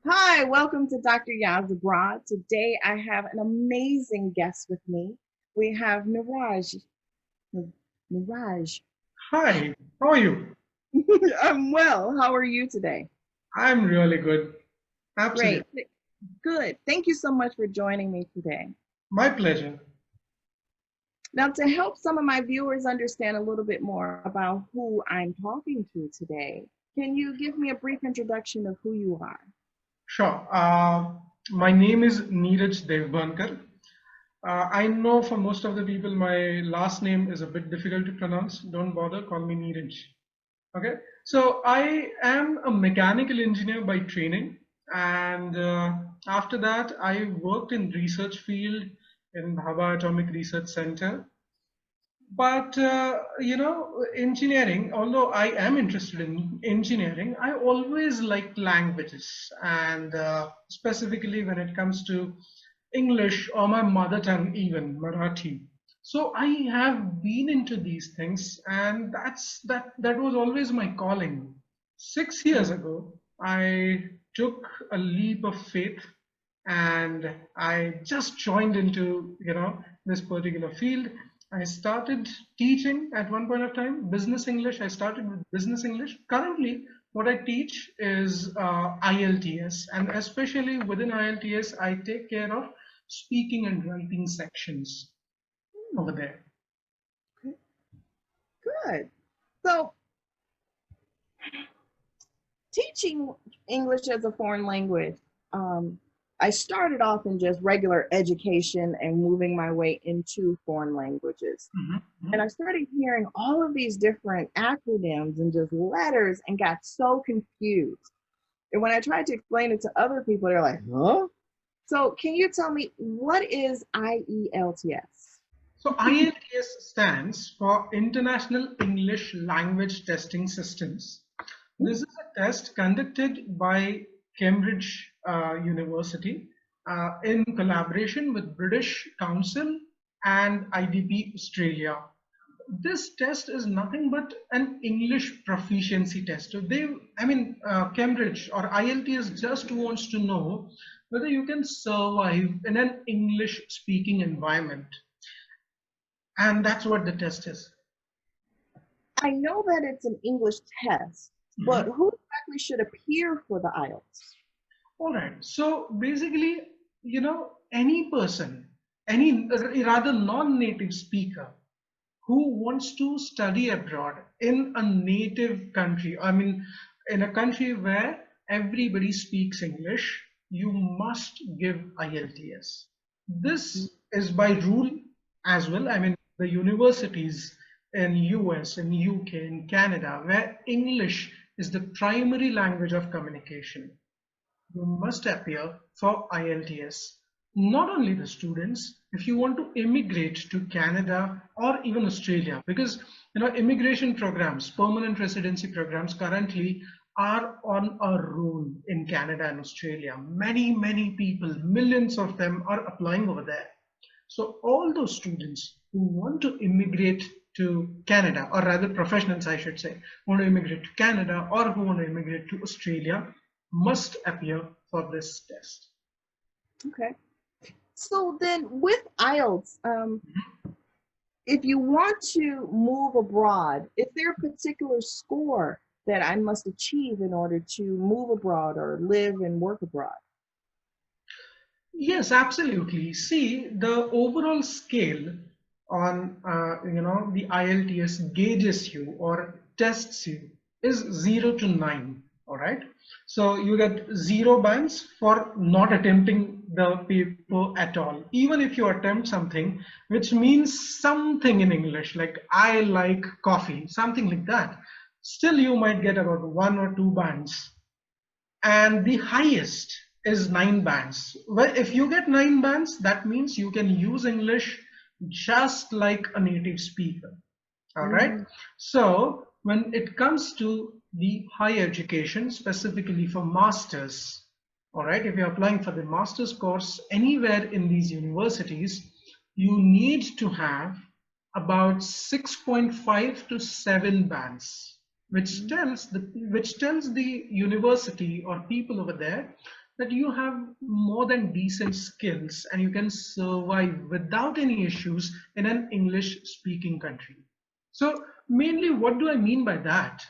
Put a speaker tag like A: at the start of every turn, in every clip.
A: Hi, welcome to Dr. Yazebra. Today I have an amazing guest with me. We have Niraj. Niraj.
B: Hi, how are you?
A: I'm well. How are you today?
B: I'm really good. Absolutely.
A: Great. Good. Thank you so much for joining me today.
B: My pleasure.
A: Now, to help some of my viewers understand a little bit more about who I'm talking to today, can you give me a brief introduction of who you are?
B: Sure. My name is Niraj Deobhankar. I know for most of the people, my last name is a bit difficult to pronounce. Don't bother, call me Niraj. Okay. So I am a mechanical engineer by training, and after that, I worked in research field in Bhabha Atomic Research Center. But engineering, although I am interested in engineering, I always liked languages, and specifically when it comes to English or my mother tongue, even Marathi. So I have been into these things, and that was always my calling. 6 years ago, I took a leap of faith, and I just joined into this particular field. I started teaching at one point of time business English. I started with business English. Currently, what I teach is IELTS, and especially within IELTS, I take care of speaking and writing sections over there.
A: Good. So, teaching English as a foreign language, um, I started off in just regular education and moving my way into foreign languages.
B: Mhm,
A: And
B: mhm.
A: I started hearing all of these different acronyms and just letters and got so confused. And when I tried to explain it to other people, they're like, huh? So, can you tell me what is IELTS?
B: So IELTS stands for International English Language Testing Systems. This is a test conducted by Cambridge University in collaboration with British Council and IDP Australia. This test is nothing but an English proficiency test. So Cambridge or IELTS just wants to know whether you can survive in an English speaking environment. And that's what the test is.
A: I know that it's an English test, but
B: Mhm.
A: who exactly should appear for the IELTS?
B: All right. So basically, any person, any rather non-native speaker who wants to study abroad in a native country, I mean, in a country where everybody speaks English, you must give IELTS. This is by rule as well. I mean, the universities in US, in UK, in Canada, where English is the primary language of communication, you must appear for IELTS. Not only the students, if you want to immigrate to Canada or even Australia, because immigration programs, permanent residency programs currently are on a roll in Canada and Australia. Many people, millions of them are applying over there. So all those students who want to immigrate to Canada, or rather professionals, I should say, want to immigrate to Canada or who want to immigrate to Australia, must appear for this test.
A: Okay. So then with IELTS, if you want to move abroad, is there a particular score that I must achieve in order to move abroad or live and work abroad?
B: Yes, absolutely. See, the overall scale on the IELTS gauges you or tests you is 0 to 9. All right. So you get 0 bands for not attempting the paper at all. Even if you attempt something which means something in English, like I like coffee, something like that, still you might get about 1 or 2 bands, and the highest is 9 bands. Well, if you get 9 bands, that means you can use English just like a native speaker. All right.
A: Mm,
B: So when it comes to the higher education, specifically for masters, all right, if you're applying for the master's course anywhere in these universities, you need to have about 6.5 to 7 bands, which
A: mm,
B: tells the university or people over there that you have more than decent skills and you can survive without any issues in an English speaking country. So mainly, what do I mean by that?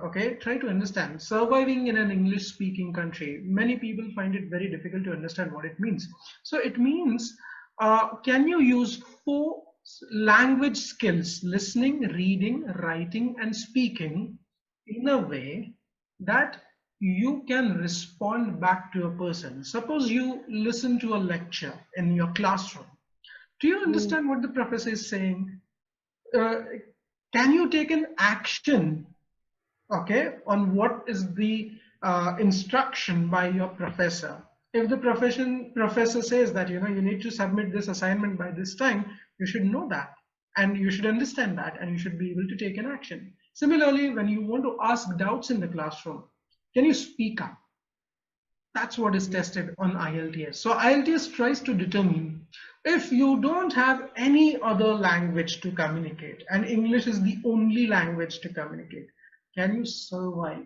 B: Okay, try to understand. Surviving in an English speaking country, many people find it very difficult to understand what it means. So it means, can you use four language skills: listening, reading, writing, and speaking in a way that you can respond back to a person. Suppose you listen to a lecture in your classroom. Do you
A: Mm.
B: understand what the professor is saying? Uh, can you take an action, okay, on what is the instruction by your professor? If the professor says that you need to submit this assignment by this time, you should know that, and you should understand that, and you should be able to take an action. Similarly, when you want to ask doubts in the classroom, can you speak up? That's what is tested on IELTS. So IELTS tries to determine, if you don't have any other language to communicate and English is the only language to communicate, can you survive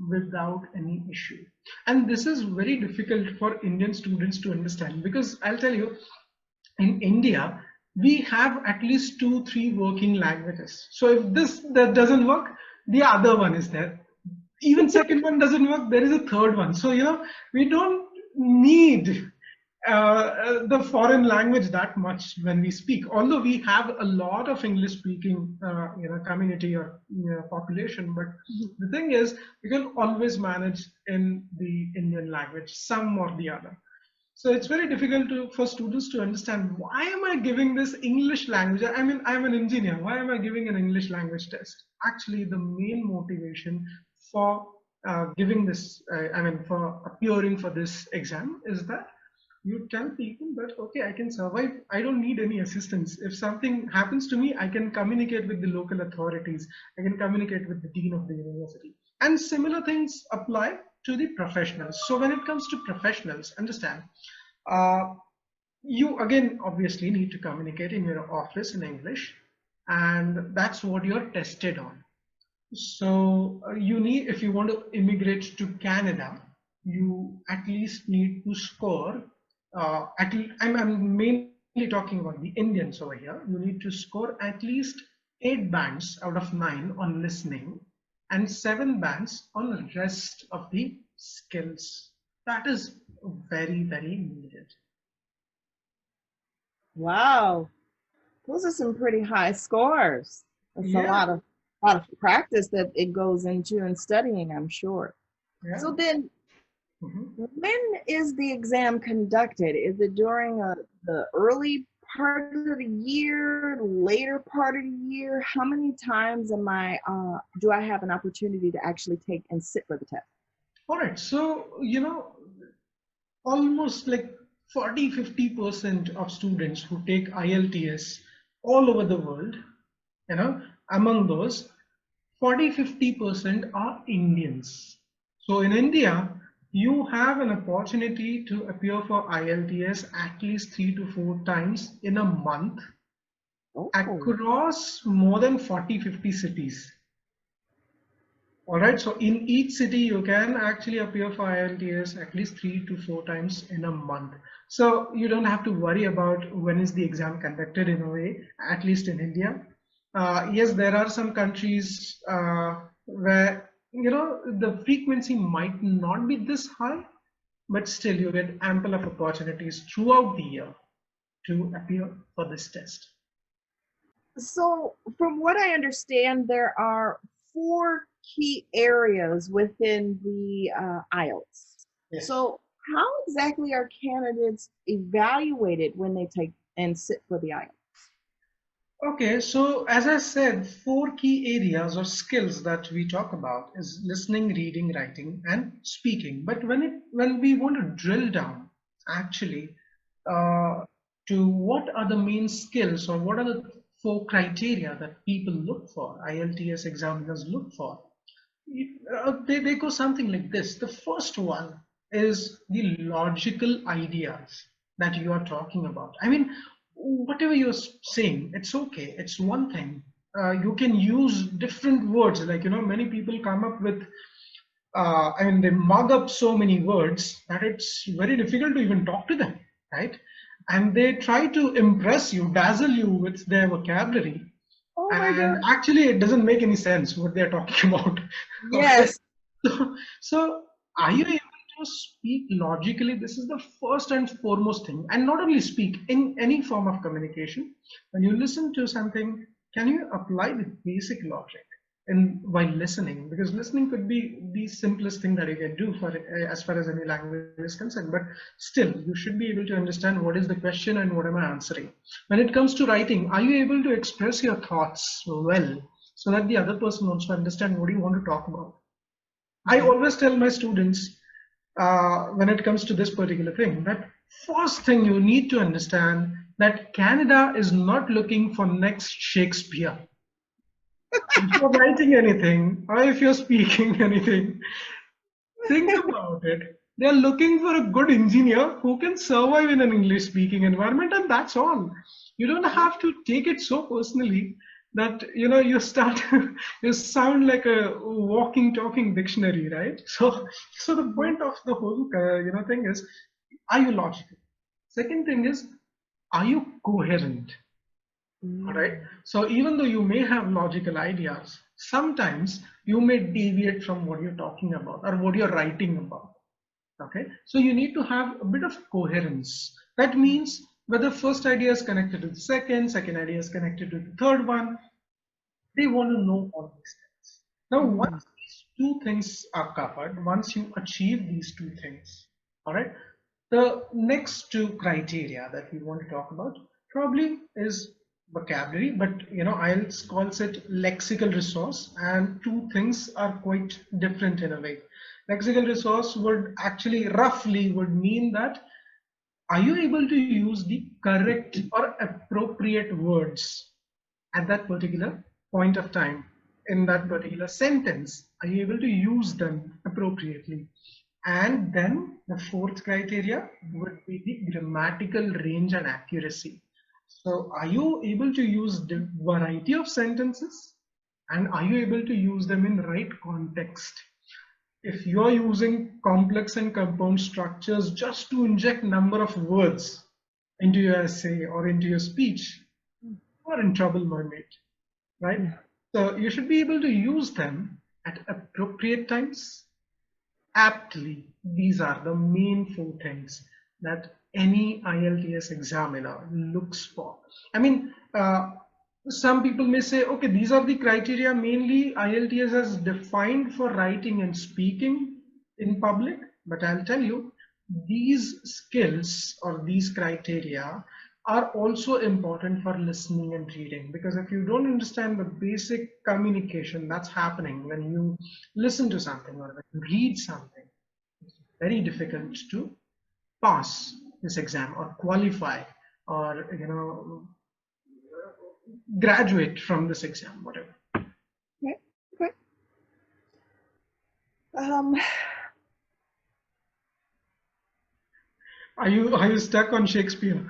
B: without any issue? And this is very difficult for Indian students to understand, because I'll tell you, in India, we have at least two, three working languages. So if that doesn't work, the other one is there. Even second one doesn't work, there is a third one. So we don't need the foreign language that much when we speak. Although we have a lot of English speaking community or population, but the thing is, you can always manage in the Indian language, some or the other. So it's very difficult for students to understand, why am I giving this English language? I mean, I'm an engineer. Why am I giving an English language test? Actually, the main motivation for giving this, for appearing for this exam is that you tell people that, okay, I can survive. I don't need any assistance. If something happens to me, I can communicate with the local authorities. I can communicate with the dean of the university. And similar things apply to the professionals. So when it comes to professionals, understand, uh, you again obviously need to communicate in your office in English, and that's what you're tested on. So you need, if you want to immigrate to Canada, you at least need to score. I'm mainly talking about the Indians over here. You need to score at least 8 bands out of 9 on listening, and 7 bands on the rest of the skills. That is very, very needed.
A: Wow, those are some pretty high scores. That's a
B: Yeah,
A: lot of practice that it goes into and studying, I'm sure.
B: yeah.
A: So then,
B: Mhm.
A: when is the exam conducted? Is it during the early part of the year, later part of the year? How many times do I have an opportunity to actually take and sit for the test?
B: All right. So, almost like 40-50% of students who take IELTS all over the world, you know, among those 40-50% are Indians. So in India, you have an opportunity to appear for IELTS at least 3 to 4 times in a month
A: Oh,
B: across more than 40-50 cities. All right, so in each city, you can actually appear for IELTS at least 3 to 4 times in a month. So you don't have to worry about when is the exam conducted in a way, at least in India. Yes, there are some countries where, the frequency might not be this high, but still you get ample of opportunities throughout the year to appear for this test.
A: so from what I understand, there are four key areas within the IELTS.
B: Yes.
A: So how exactly are candidates evaluated when they take and sit for the IELTS?
B: Okay, so as I said, four key areas or skills that we talk about is listening, reading, writing, and speaking. But when we want to drill down, actually, uh, to what are the main skills or what are the four criteria that people look for, IELTS examiners look for, they go something like this. The first one is the logical ideas that you are talking about. I mean, whatever you're saying, it's okay. It's one thing. You can use different words. Like, many people come up with I mean, they mug up so many words that it's very difficult to even talk to them, right? And they try to impress you, dazzle you with their vocabulary.
A: Oh my
B: And
A: God.
B: actually, it doesn't make any sense what they're talking about. Okay.
A: Yes.
B: So, are you able to speak logically? This is the first and foremost thing. And not only speak in any form of communication, when you listen to something, can you apply the basic logic in while listening? Because listening could be the simplest thing that you can do for as far as any language is concerned. But still, you should be able to understand what is the question and what am I answering. When it comes to writing, are you able to express your thoughts well so that the other person also understand what you want to talk about? I always tell my students when it comes to this particular thing that first thing you need to understand that Canada is not looking for next Shakespeare. If you're writing anything or if you're speaking anything, think about it. They're looking for a good engineer who can survive in an English speaking environment, and that's all. You don't have to take it so personally that you start you sound like a walking talking dictionary, right? So the point of the whole thing is, are you logical? Second thing is, are you coherent? All right.
A: Mm.
B: So even though you may have logical ideas, sometimes you may deviate from what you're talking about or what you're writing about. Okay. So you need to have a bit of coherence. That means whether first idea is connected to the second idea is connected to the third one. They want to know all these things. Now,
A: Mm.
B: once these two things are covered, once you achieve these two things, all right, the next two criteria that we want to talk about probably is vocabulary, but IELTS calls it lexical resource, and two things are quite different in a way. Lexical resource would actually roughly would mean that are you able to use the correct or appropriate words at that particular point of time in that particular sentence? Are you able to use them appropriately? And then the fourth criteria would be the grammatical range and accuracy. So are you able to use the variety of sentences, and are you able to use them in right context? If you're using complex and compound structures just to inject number of words into your essay or into your speech, you are in trouble, my mate, right?
A: Yeah.
B: So you should be able to use them at appropriate times, aptly. These are the main four things that any IELTS examiner looks for. I mean, some people may say, okay, these are the criteria mainly IELTS has defined for writing and speaking in public, but I'll tell you, these skills or these criteria are also important for listening and reading, because if you don't understand the basic communication that's happening when you listen to something or when you read something, it's very difficult to pass this exam or qualify or graduate from this exam, whatever.
A: Okay. Okay. Um,
B: Are you stuck on Shakespeare?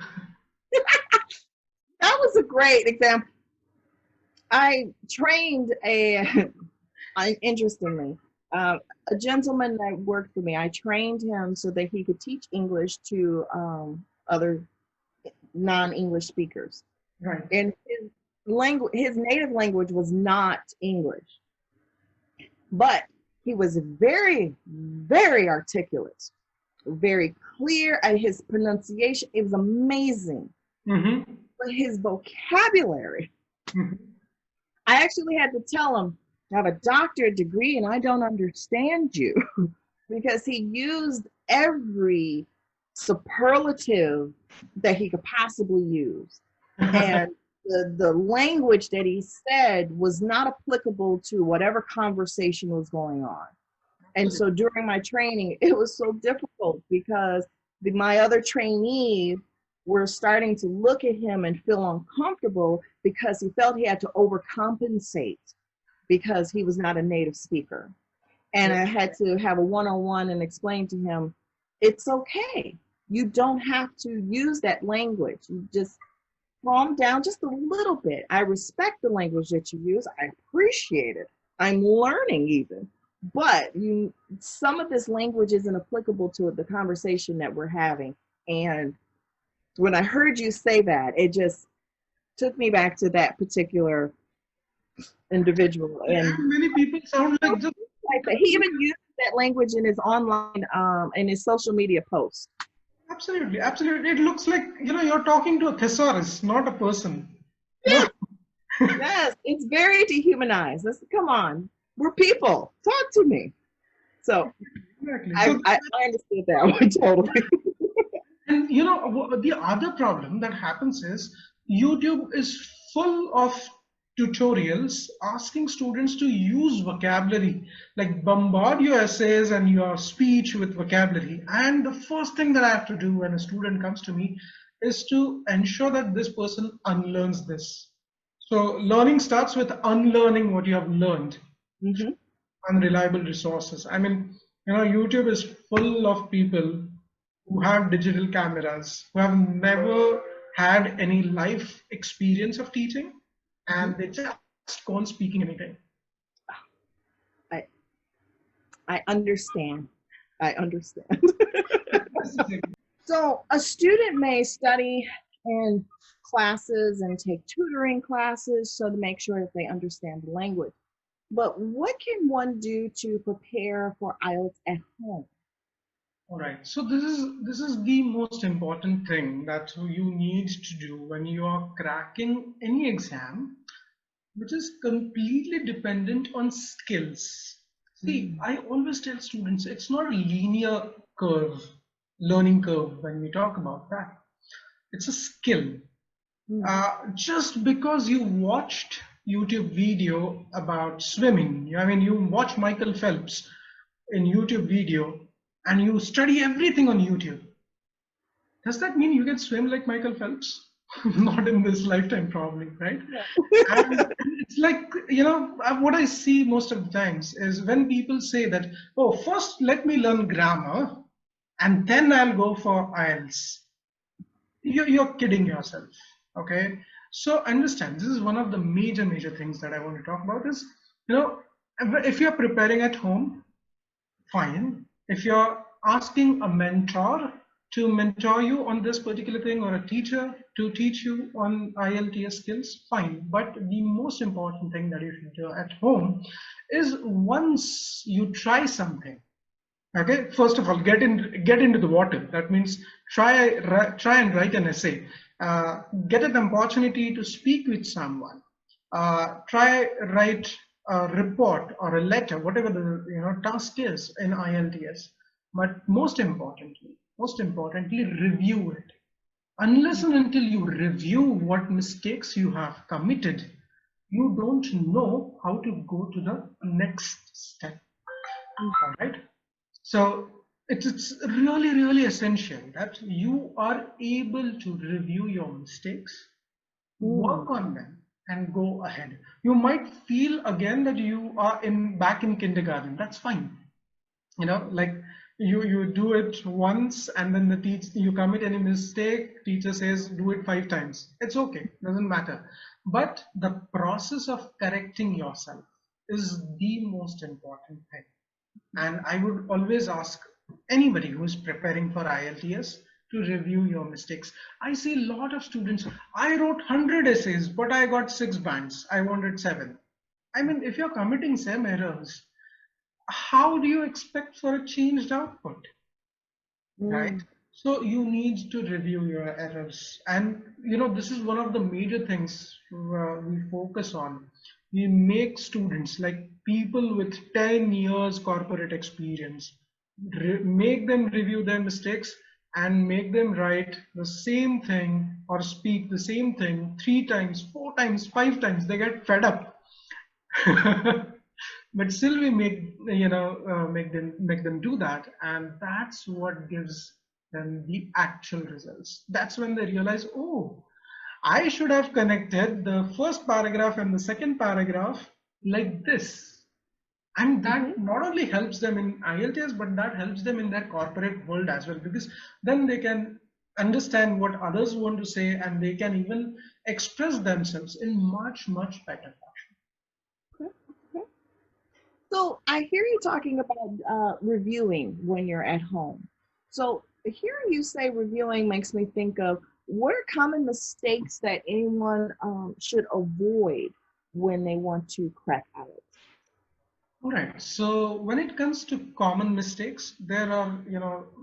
A: that was a great example. I trained interestingly, a gentleman that worked for me. I trained him so that he could teach English to other non-English speakers.
B: Right.
A: And his native language was not English, but he was very, very articulate, very clear at his pronunciation. It was amazing.
B: Mm-hmm.
A: But his vocabulary,
B: Mm-hmm.
A: I actually had to tell him, I have a doctorate degree and I don't understand you because he used every superlative that he could possibly use. And the language that he said was not applicable to whatever conversation was going on. And so during my training, it was so difficult because my other trainees were starting to look at him and feel uncomfortable because he felt he had to overcompensate because he was not a native speaker. And I had to have a one-on-one and explain to him, it's okay. You don't have to use that language. You just calm down just a little bit. I respect the language that you use. I appreciate it. I'm learning even. but some of this language isn't applicable to the conversation that we're having. And when I heard you say that, it just took me back to that particular individual. And
B: And many people sound like just
A: like that, he even uses that language in his online in his social media posts.
B: absolutely, absolutely. It looks like, you're talking to a thesaurus, not a person. You know,
A: Yes, yes, it's very dehumanized. Come on, we're people. Talk to me. So
B: exactly.
A: I
B: So,
A: I understood that one totally.
B: and the other problem that happens is YouTube is full of tutorials asking students to use vocabulary, like bombard your essays and your speech with vocabulary. And the first thing that I have to do when a student comes to me is to ensure that this person unlearns this. So learning starts with unlearning what you have learned.
A: Hmm.
B: Unreliable resources. I mean, YouTube is full of people who have digital cameras, who have never had any life experience of teaching,
A: Hmm.
B: and they just go on speaking anything.
A: I I understand. I understand.
B: That's the thing.
A: So a student may study in classes and take tutoring classes so to make sure that they understand the language. But what can one do to prepare for IELTS at home?
B: All right. So this is the most important thing that you need to do when you are cracking any exam, which is completely dependent on skills. See,
A: Mm.
B: I always tell students it's not a linear curve, learning curve when we talk about that. It's a skill.
A: Mm.
B: Just because you watched YouTube video about swimming, I mean, you watch Michael Phelps in YouTube video and you study everything on YouTube, does that mean you can swim like Michael Phelps? Not in this lifetime, probably, right? And it's like, what I see most of the times is when people say that, oh, first let me learn grammar and then I'll go for IELTS. You're kidding yourself, okay? So understand, this is one of the major things that I want to talk about is, you know, if you're preparing at home, fine. If you're asking a mentor to mentor you on this particular thing or a teacher to teach you on IELTS skills, fine. But the most important thing that you should do at home is once you try something, okay, first of all, get into the water. That means try and write an essay. Get an opportunity to speak with someone. Try write a report or a letter, whatever the task is in IELTS. But most importantly, review it. Unless and until you review what mistakes you have committed, you don't know how to go to the next step. All right. So it's really essential that you are able to review your mistakes,
A: Mm.
B: work on them, and go ahead. You might feel again that you are in back in kindergarten. That's fine. Like you do it once and then you commit any mistake, teacher says do it 5 times. It's okay, doesn't matter. But the process of correcting yourself is the most important thing. And I would always ask anybody who is preparing for IELTS to review your mistakes. I see a lot of students, I wrote 100 essays, but I got 6 bands. I wanted 7. I mean, if you're committing same errors, how do you expect for a changed output? Right?
A: Mm.
B: So you need to review your errors. And this is one of the major things we focus on. We make students like people with 10 years corporate experience, make them review their mistakes and make them write the same thing or speak the same thing 3 times, 4 times, 5 times. They get fed up. But still we make them do that, and that's what gives them the actual results. That's when they realize, oh, I should have connected the first paragraph and the second paragraph like this. And
A: Hmm.
B: that not only helps them in IELTS, but that helps them in their corporate world as well, because then they can understand what others want to say and they can even express themselves in much better fashion.
A: Okay. Okay. So I hear you talking about reviewing when you're at home. So hearing you say reviewing makes me think of what are common mistakes that anyone should avoid when they want to crack IELTS?
B: All right. So when it comes to common mistakes, there are,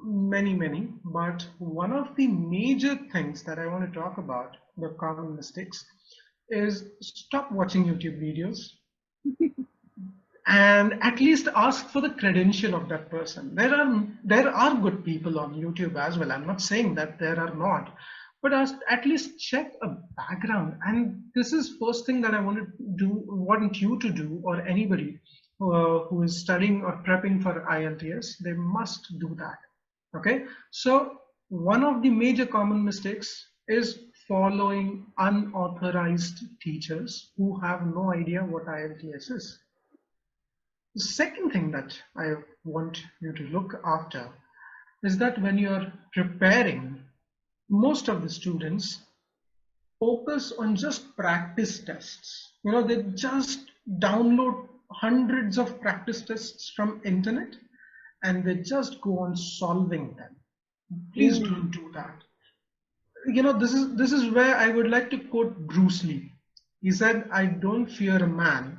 B: many, but one of the major things that I want to talk about, the common mistakes, is stop watching YouTube videos and at least ask for the credential of that person. There are good people on YouTube as well. I'm not saying that there are not, but at least check a background. And this is first thing that I want you to do, or anybody who is studying or prepping for IELTS, they must do that. Okay, so one of the major common mistakes is following unauthorized teachers who have no idea what IELTS is. The second thing that I want you to look after is that when you're preparing, most of the students focus on just practice tests. They just download hundreds of practice tests from internet and they just go on solving them. Please
A: Mm,
B: don't do that. This is where I would like to quote Bruce Lee. He said, "I don't fear a man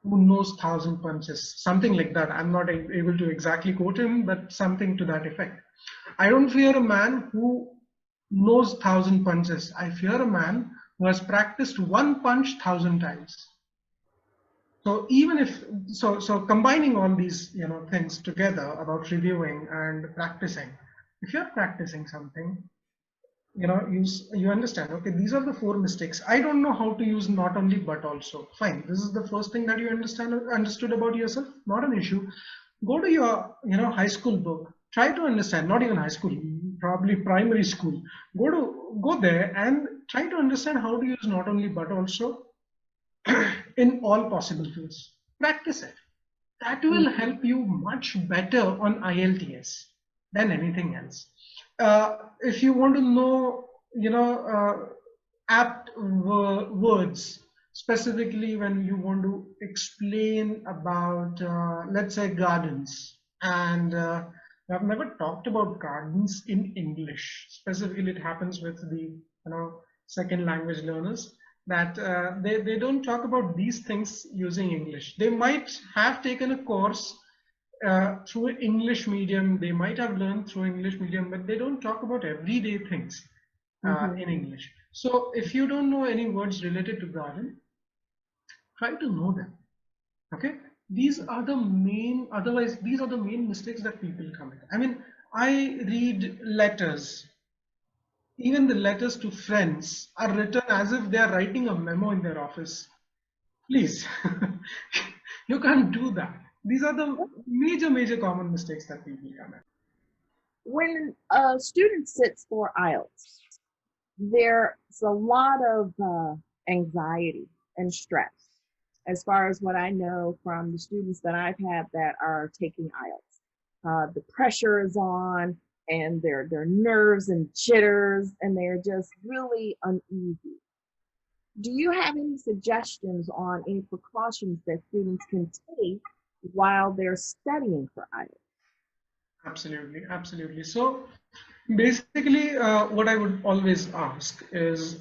B: who knows thousand punches," something like that. I'm not able to exactly quote him, but something to that effect. I don't fear a man who knows thousand punches. I fear a man who has practiced one punch thousand times. So even if so combining all these things together about reviewing and practicing, if you're practicing something, you understand, okay, these are the four mistakes. I don't know how to use not only but also. Fine, this is the first thing that you understood about yourself. Not an issue. Go to your high school book, try to understand. Not even high school, probably primary school. Go there and try to understand how to use not only but also in all possible fields. Practice it. That will
A: mm,
B: help you much better on IELTS than anything else. If you want to know, apt words, specifically when you want to explain about, let's say, gardens, and I've never talked about gardens in English. Specifically, it happens with the, second language learners that they don't talk about these things using English. They might have taken a course through English medium, they might have learned through English medium, but they don't talk about everyday things
A: mhm.
B: in English. So if you don't know any words related to garden, try to know them. Okay, these are the main mistakes that people commit. I mean, I read letters. Even the letters to friends are written as if they are writing a memo in their office. Please, you can't do that. These are the major common mistakes that people commit.
A: When a student sits for IELTS, there's a lot of anxiety and stress as far as what I know from the students that I've had that are taking IELTS. The pressure is on and their nerves and jitters and they're just really uneasy. Do you have any suggestions on any precautions that students can take while they're studying for IELTS?
B: Absolutely, absolutely. So basically, what I would always ask yourself,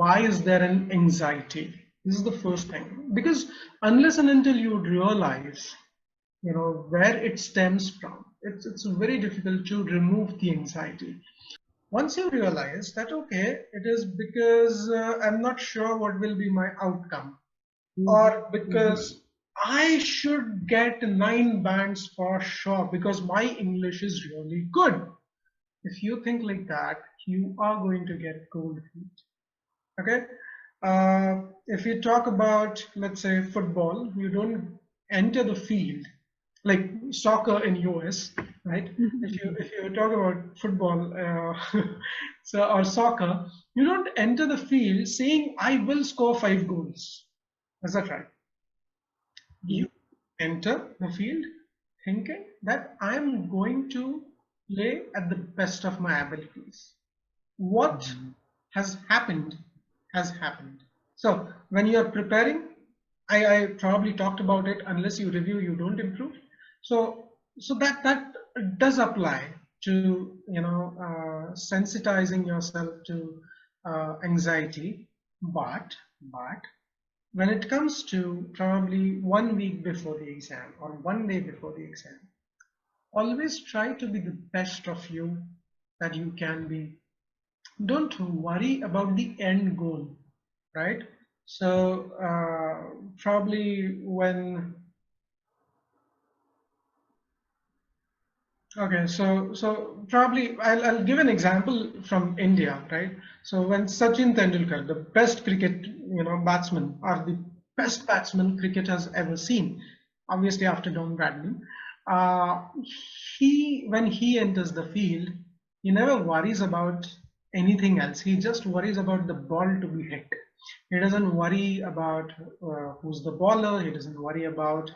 B: why is there an anxiety? This is the first thing. Because unless and until you realize, where it stems from, it's very difficult to remove the anxiety. Once you realize that, okay, it is because I'm not sure what will be my outcome,
A: Mm-hmm.
B: or because I should get 9 bands for sure because my English is really good. If you think like that, you are going to get cold feet. Okay? If you talk about, let's say, football, you don't enter the field like soccer in US, right? If you talk about football, or soccer, you don't enter the field saying I will score 5 goals. Is that right? You enter the field thinking that I'm going to play at the best of my abilities. What has happened has happened. So when you're preparing, I probably talked about it. Unless you review, you don't improve. So that does apply to, sensitizing yourself to anxiety, but when it comes to probably 1 week before the exam or 1 day before the exam, always try to be the best of you that you can be. Don't worry about the end goal, right? So probably when okay, so probably I'll give an example from India, right? So when Sachin Tendulkar, the best cricket batsman, or the best batsman cricket has ever seen, obviously after Don Bradman, uh, he when he enters the field, he never worries about anything else. He just worries about the ball to be hit. He doesn't worry about who's the bowler. He doesn't worry about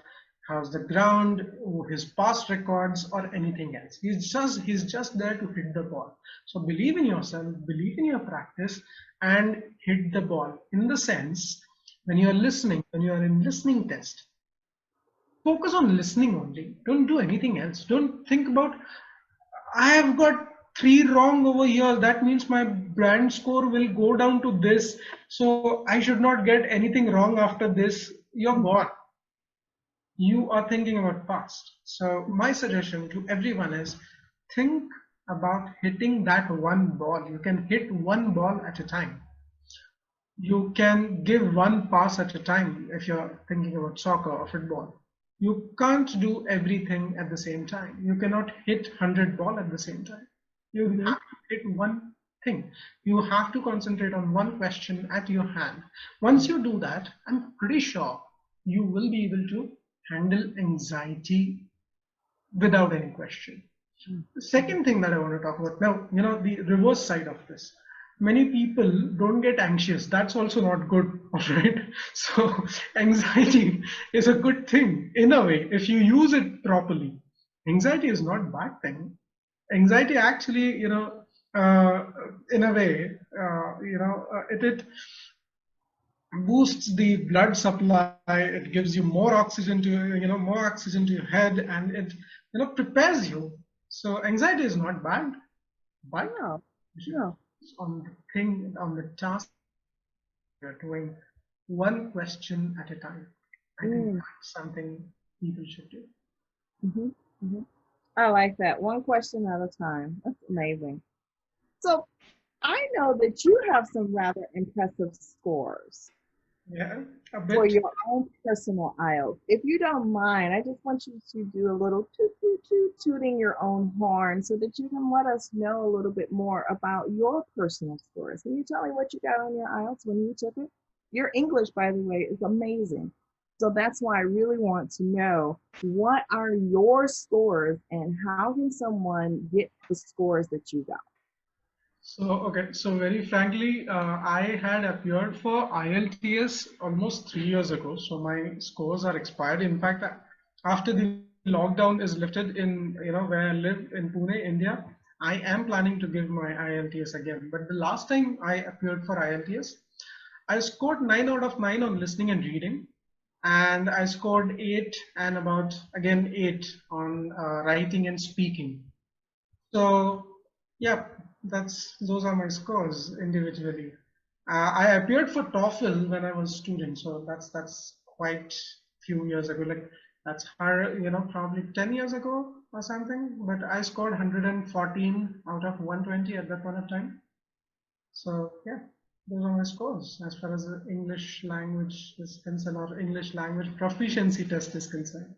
B: how's the ground, his past records, or anything else. He's just there to hit the ball. So believe in yourself, believe in your practice, and hit the ball. In the sense, when you are listening, when you are in listening test, focus on listening only. Don't do anything else. Don't think about I have got three wrong over here. That means my brand score will go down to this. So I should not get anything wrong after this. You're gone. You are thinking about past. So my suggestion to everyone is think about hitting that one ball. You can hit one ball at a time. You can give one pass at a time if you're thinking about soccer or football. You can't do everything at the same time. You cannot hit 100 ball at the same time. You
A: Mm-hmm.
B: have to hit one thing. You have to concentrate on one question at your hand. Once you do that, I'm pretty sure you will be able to handle anxiety without any question. The second thing that I want to talk about now, the reverse side of this. Many people don't get anxious. That's also not good, all right? So, anxiety is a good thing in a way if you use it properly. Anxiety is not a bad thing. Anxiety actually, uh, in a way, it boosts the blood supply. It gives you more oxygen to your head, and it prepares you. So anxiety is not bad, but
A: No,
B: you should
A: no.
B: focus on the thing, on the task you're doing, one question at a time. I think
A: Mm,
B: that's something people should do.
A: hmm hmm I like that. One question at a time. That's amazing. So I know that you have some rather impressive scores
B: Yeah, a
A: for
B: bit.
A: your own personal IELTS. If you don't mind, I just want you to do a little toot toot toot tooting your own horn so that you can let us know a little bit more about your personal scores. Can you tell me what you got on your IELTS when you took it? Your English, by the way, is amazing. So that's why I really want to know what are your scores and how can someone get the scores that you got?
B: So very frankly, I had appeared for IELTS almost 3 years ago. So my scores are expired. In fact, after the lockdown is lifted in, where I live in Pune, India, I am planning to give my IELTS again. But the last time I appeared for IELTS, I scored 9 out of 9 on listening and reading, and I scored 8 and about again 8 on writing and speaking. So, yeah, that's those are my scores individually. I appeared for TOEFL when I was a student, so that's quite few years ago. Like that's hard, probably 10 years ago or something. But I scored 114 out of 120 at that point of time. So yeah, those are my scores as far as the English language is concerned, or English language proficiency test is concerned.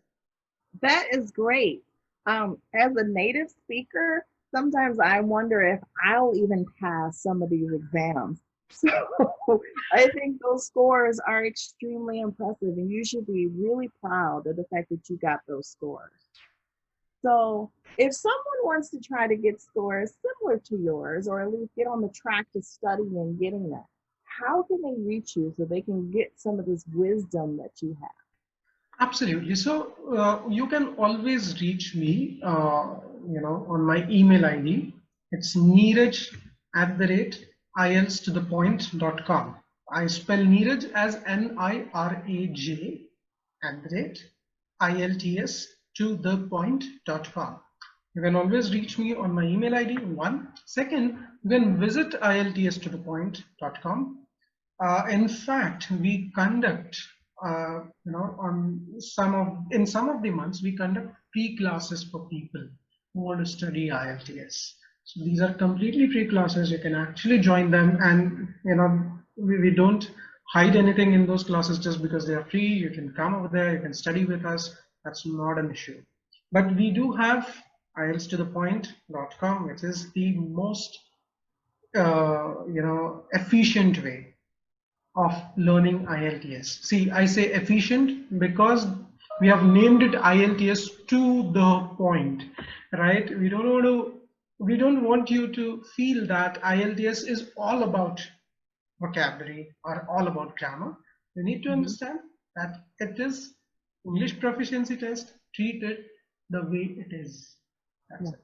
A: That is great. As a native speaker, sometimes I wonder if I'll even pass some of these exams. So I think those scores are extremely impressive, and you should be really proud of the fact that you got those scores. So if someone wants to try to get scores similar to yours, or at least get on the track to study and getting that, how can they reach you so they can get some of this wisdom that you have?
B: Absolutely. So you can always reach me, on my email ID. It's Neeraj at the rate IELTS to the point.com. I spell Niraj as Niraj @IELTS to the point.com. You can always reach me on my email ID. One. Second, you can visit IELTS to the point.com. In fact, we conduct, in some of the months, we conduct free classes for people who want to study IELTS. So these are completely free classes. You can actually join them, and we don't hide anything in those classes just because they are free. You can come over there, you can study with us. That's not an issue. But we do have IELTS to the point.com, which is the most efficient way of learning IELTS. See, I say efficient because we have named it IELTS to the point, right? We don't want you to feel that IELTS is all about vocabulary or all about grammar. You need to understand that it is English proficiency test. Treat it the way it is. That's it.